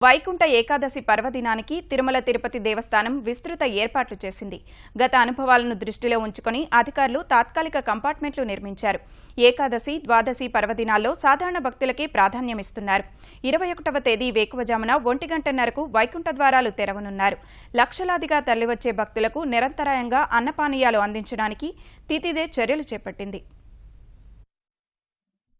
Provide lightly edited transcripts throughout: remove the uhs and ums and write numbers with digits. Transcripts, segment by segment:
వైకుంఠ ఏకాదశి పర్వదినానికి తిరుమల తిరుపతి దేవస్థానం విస్తృత ఏర్పాట్లు చేసింది. గత అనుభవాలను దృష్టిలో ఉంచుకొని అధికారులు తాత్కాలిక కంపార్ట్మెంట్లు నిర్మించారు. ఏకాదశి, ద్వాదశి పర్వదినాల్లో సాధారణ భక్తులకే ప్రాధాన్యమిస్తున్నారు. 21వ తేదీ వేకువజామున 1:00 వైకుంఠ ద్వారాలు తెరవనున్నారు. లక్షలాదిగా తరలివచ్చే భక్తులకు నిరంతరాయంగా అన్నపానీయాలు అందించడానికి తితిదే చర్యలు చేపట్టింది.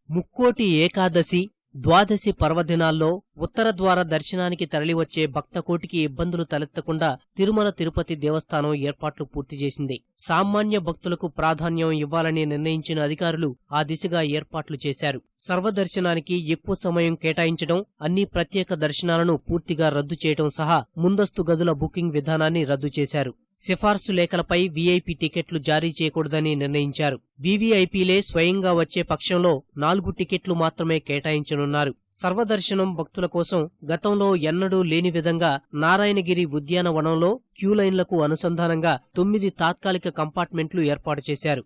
ముక్కోటి ఏకాదశి, ద్వాదశి పర్వదినాల్లో ఉత్తర ద్వార దర్శనానికి తరలివచ్చే భక్తకోటికి ఇబ్బందులు తలెత్తకుండా తిరుమల తిరుపతి దేవస్థానం ఏర్పాట్లు పూర్తి చేసింది. సామాన్య భక్తులకు ప్రాధాన్యం ఇవ్వాలని నిర్ణయించిన అధికారులు ఆ దిశగా ఏర్పాట్లు చేశారు. సర్వదర్శనానికి ఎక్కువ సమయం కేటాయించడం, అన్ని ప్రత్యేక దర్శనాలను పూర్తిగా రద్దు చేయడం సహా ముందస్తు గదుల బుకింగ్ విధానాన్ని రద్దు చేశారు. సిఫార్సు లేఖలపై వీఐపీ టికెట్లు జారీ చేయకూడదని నిర్ణయించారు. వీవీఐపీలే స్వయంగా వచ్చే పక్షంలో 4 టికెట్లు మాత్రమే కేటాయించనున్నారు. సర్వదర్శనం భక్తుల కోసం గతంలో ఎన్నడూ లేని విధంగా నారాయణగిరి ఉద్యానవనంలో క్యూలైన్లకు అనుసంధానంగా 9 తాత్కాలిక కంపార్ట్మెంట్లు ఏర్పాటు చేశారు.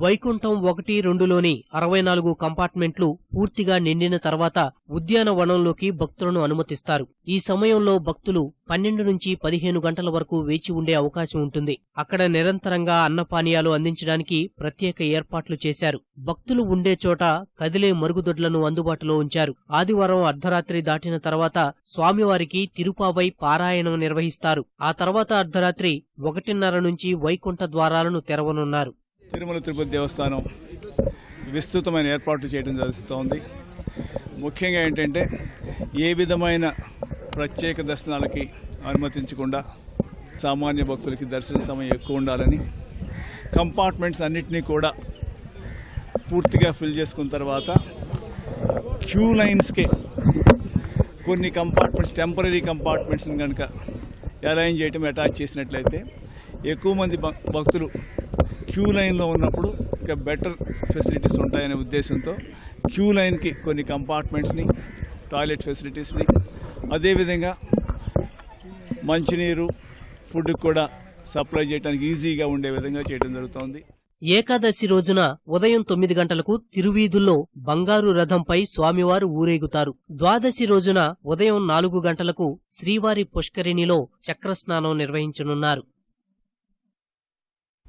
వైకుంఠం 1, 2లోని 64 కంపార్ట్మెంట్లు పూర్తిగా నిండిన తర్వాత ఉద్యానవనంలోకి భక్తులను అనుమతిస్తారు. ఈ సమయంలో భక్తులు 12 నుంచి 15 గంటల వరకు వేచి ఉండే అవకాశం ఉంటుంది. అక్కడ నిరంతరంగా అన్నపానీయాలు అందించడానికి ప్రత్యేక ఏర్పాట్లు చేశారు. భక్తులు ఉండే చోట కదిలే మరుగుదొడ్లను అందుబాటులో ఉంచారు. ఆదివారం అర్ధరాత్రి దాటిన తర్వాత స్వామివారికి తిరుపావై పారాయణం నిర్వహిస్తారు. ఆ తర్వాత అర్ధరాత్రి 1:30 నుంచి వైకుంఠ ద్వారాలను తెరవనున్నారు. తిరుమల తిరుపతి దేవస్థానం విస్తృతమైన ఏర్పాట్లు చేయడం జరుగుతోంది. ముఖ్యంగా ఏంటంటే ఏ విధమైన ప్రత్యేక దర్శనాలకి అనుమతించకుండా సామాన్య భక్తులకి దర్శన సమయం ఎక్కువ ఉండాలని కంపార్ట్మెంట్స్ అన్నిటినీ కూడా పూర్తిగా ఫిల్ చేసుకున్న తర్వాత క్యూ లైన్స్కి కొన్ని కంపార్ట్మెంట్స్, టెంపరీ కంపార్ట్మెంట్స్ని కనుక అలైన్ చేయటం, అటాచ్ చేసినట్లయితే ఎక్కువ మంది భక్తులు క్యూ లైన్లో ఉన్నప్పుడు ఇంకా బెటర్ ఫెసిలిటీస్ ఉంటాయనే ఉద్దేశంతో క్యూ లైన్కి కొన్ని కంపార్ట్మెంట్స్ని, టాయిలెట్ ఫెసిలిటీస్ని, అదేవిధంగా మంచినీరు, ఫుడ్ కూడా సప్లై చేయడానికి ఈజీగా ఉండే విధంగా చేయడం జరుగుతోంది. ఏకాదశి రోజున ఉదయం 9 గంటలకు తిరువీధుల్లో బంగారు రథంపై స్వామివారు ఊరేగుతారు. ద్వాదశి రోజున ఉదయం 4 గంటలకు శ్రీవారి పుష్కరిణిలో చక్రస్నానం నిర్వహించనున్నారు.